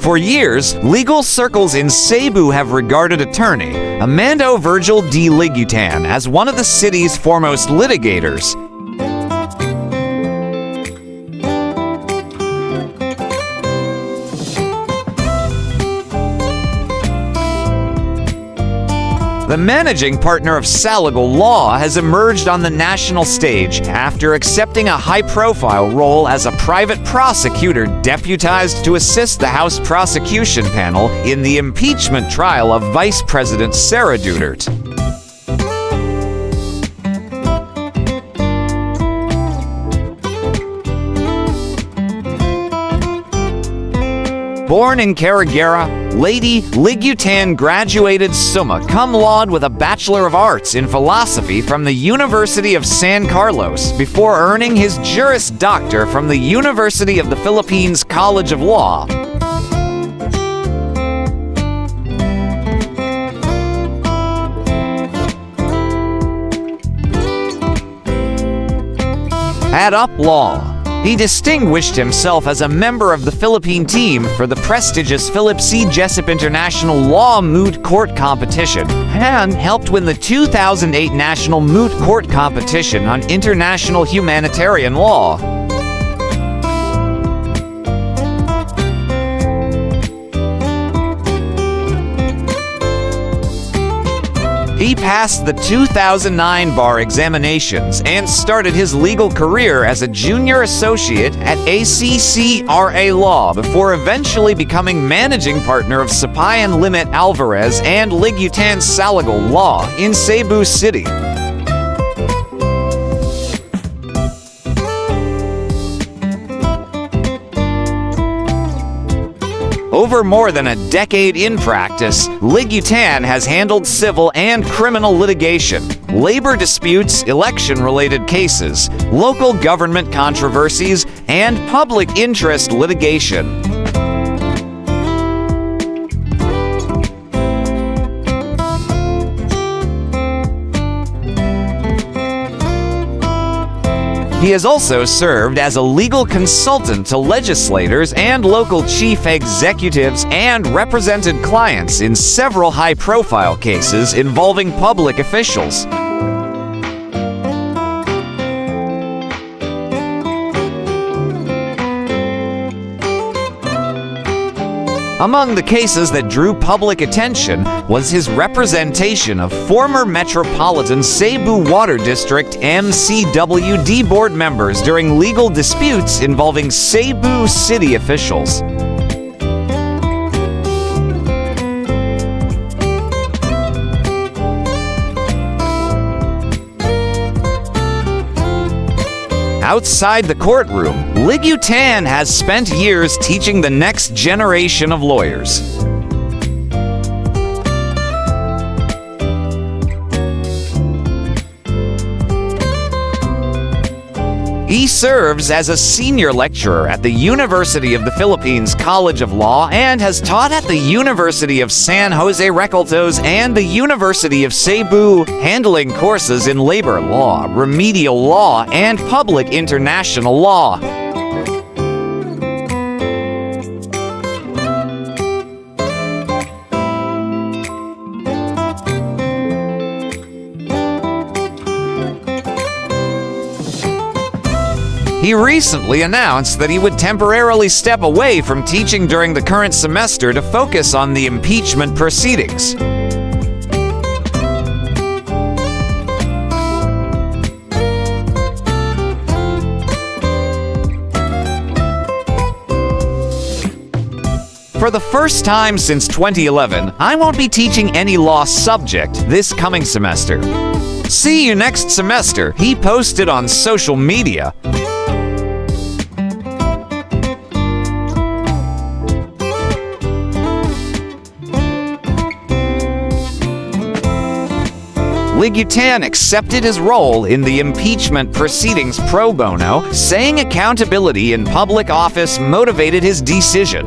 For years, legal circles in Cebu have regarded attorney Amando Virgil D. Ligutan as one of the city's foremost litigators. The managing partner of Salagal Law has emerged on the national stage after accepting a high-profile role as a private prosecutor deputized to assist the House prosecution panel in the impeachment trial of Vice President Sara Duterte. Born in Caragara, Lady Ligutan graduated summa cum laude with a Bachelor of Arts in Philosophy from the University of San Carlos before earning his Juris Doctor from the University of the Philippines College of Law. At Up Law, he distinguished himself as a member of the Philippine team for the prestigious Philip C. Jessup International Law Moot Court Competition and helped win the 2008 National Moot Court Competition on International Humanitarian Law. He passed the 2009 bar examinations and started his legal career as a junior associate at ACCRA Law before eventually becoming managing partner of Sapayan Limit Alvarez and Ligutan Salagal Law in Cebu City. Over more than a decade in practice, Ligutan has handled civil and criminal litigation, labor disputes, election-related cases, local government controversies, and public interest litigation. He has also served as a legal consultant to legislators and local chief executives and represented clients in several high-profile cases involving public officials. Among the cases that drew public attention was his representation of former Metropolitan Cebu Water District MCWD board members during legal disputes involving Cebu city officials. Outside the courtroom, Ligutan has spent years teaching the next generation of lawyers. He serves as a senior lecturer at the University of the Philippines College of Law and has taught at the University of San Jose Recoltos and the University of Cebu, handling courses in labor law, remedial law, and public international law. He recently announced that he would temporarily step away from teaching during the current semester to focus on the impeachment proceedings. For the first time since 2011, I won't be teaching any law subject this coming semester. See you next semester, he posted on social media. Ligutan accepted his role in the impeachment proceedings pro bono, saying accountability in public office motivated his decision.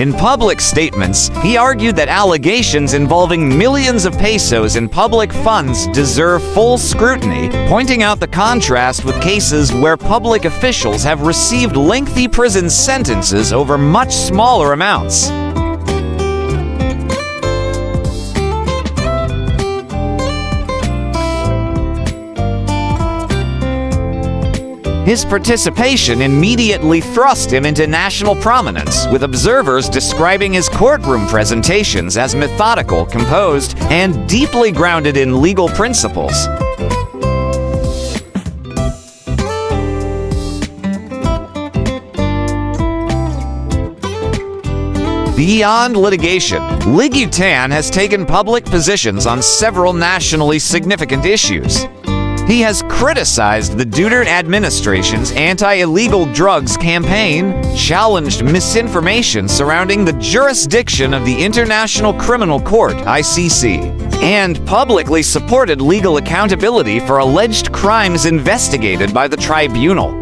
In public statements, he argued that allegations involving millions of pesos in public funds deserve full scrutiny, pointing out the contrast with cases where public officials have received lengthy prison sentences over much smaller amounts. His participation immediately thrust him into national prominence, with observers describing his courtroom presentations as methodical, composed, and deeply grounded in legal principles. Beyond litigation, Ligutan has taken public positions on several nationally significant issues. He has criticized the Duterte administration's anti-illegal drugs campaign, challenged misinformation surrounding the jurisdiction of the International Criminal Court (ICC), and publicly supported legal accountability for alleged crimes investigated by the tribunal.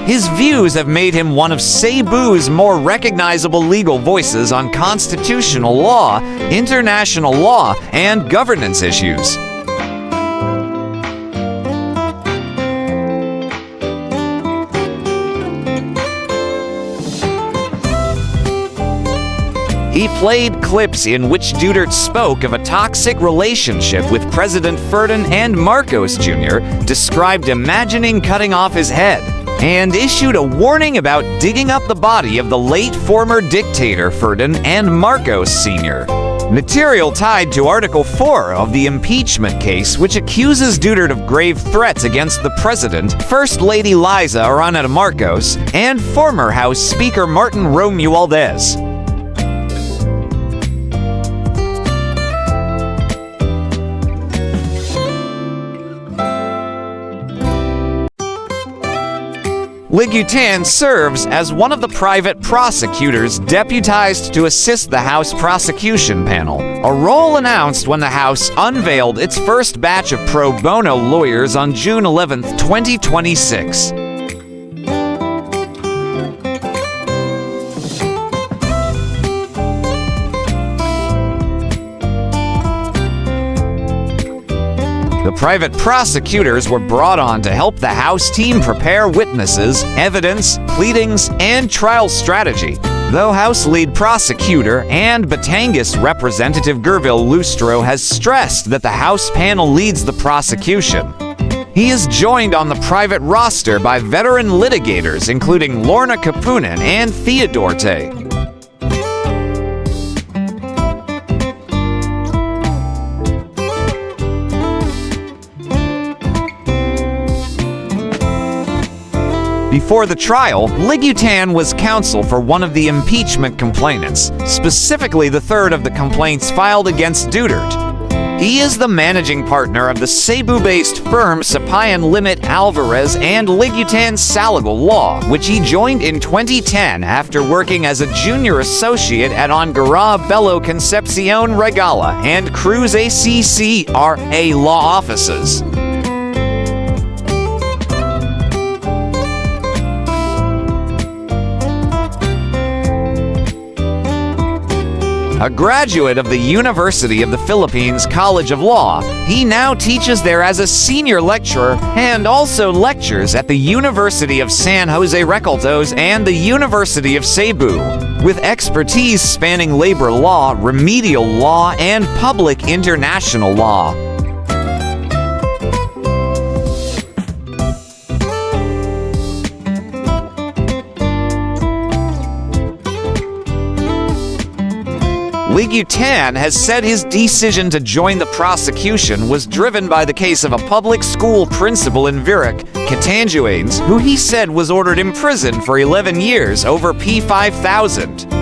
His views have made him one of Cebu's more recognizable legal voices on constitutional law, international law, and governance issues. He played clips in which Duterte spoke of a toxic relationship with President Ferdinand Marcos Jr., described imagining cutting off his head, and issued a warning about digging up the body of the late former dictator Ferdinand Marcos Sr. Material tied to Article 4 of the impeachment case, which accuses Duterte of grave threats against the president, First Lady Liza Araneta Marcos, and former House Speaker Martin Romualdez. Ligutan serves as one of the private prosecutors deputized to assist the House prosecution panel, a role announced when the House unveiled its first batch of pro bono lawyers on June 11, 2026. The private prosecutors were brought on to help the House team prepare witnesses, evidence, pleadings, and trial strategy, though House lead prosecutor and Batangas Representative Virgil has stressed that the House panel leads the prosecution. He is joined on the private roster by veteran litigators including Lorna Capunan and Duterte. Before the trial, Ligutan was counsel for one of the impeachment complainants, specifically the third of the complaints filed against Duterte. He is the managing partner of the Cebu-based firm Sapayan Limit Alvarez and Ligutan Salagal Law, which he joined in 2010 after working as a junior associate at Angara Belo Concepcion Regala and Cruz ACCRA law offices. A graduate of the University of the Philippines College of Law, he now teaches there as a senior lecturer and also lectures at the University of San Jose Recoltos and the University of Cebu, with expertise spanning labor law, remedial law, and public international law. Ligutan has said his decision to join the prosecution was driven by the case of a public school principal in Virac, Catanduanes, who he said was ordered imprisoned for 11 years over P5000.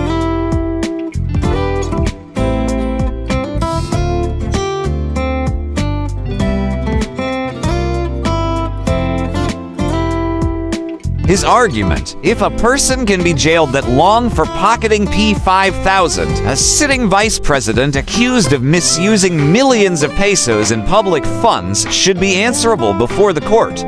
His argument: if a person can be jailed that long for pocketing P5,000, a sitting vice president accused of misusing millions of pesos in public funds should be answerable before the court.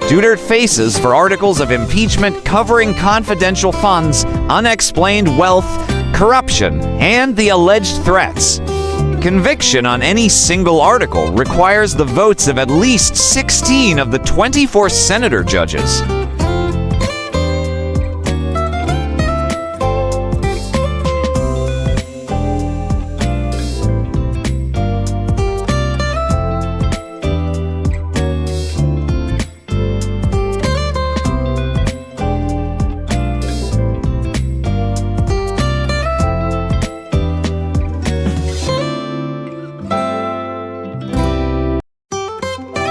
Duterte faces for articles of impeachment covering confidential funds, unexplained wealth, corruption, and the alleged threats. Conviction on any single article requires the votes of at least 16 of the 24 senator judges.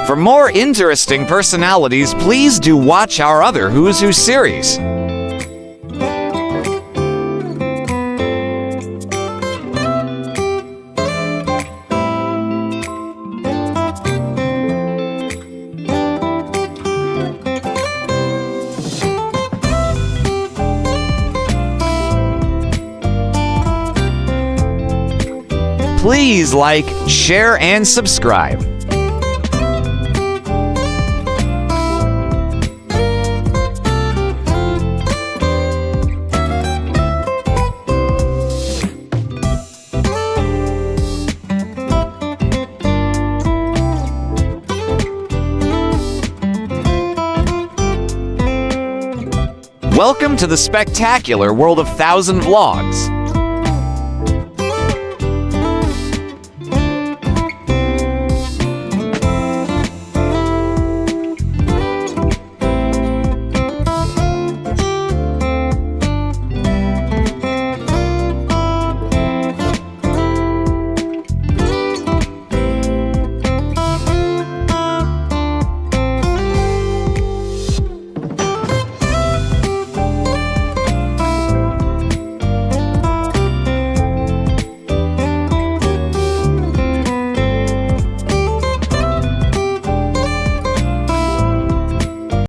For more interesting personalities, please do watch our other Who's Who series. Please like, share, and subscribe. Welcome to the spectacular world of 1,000 vlogs.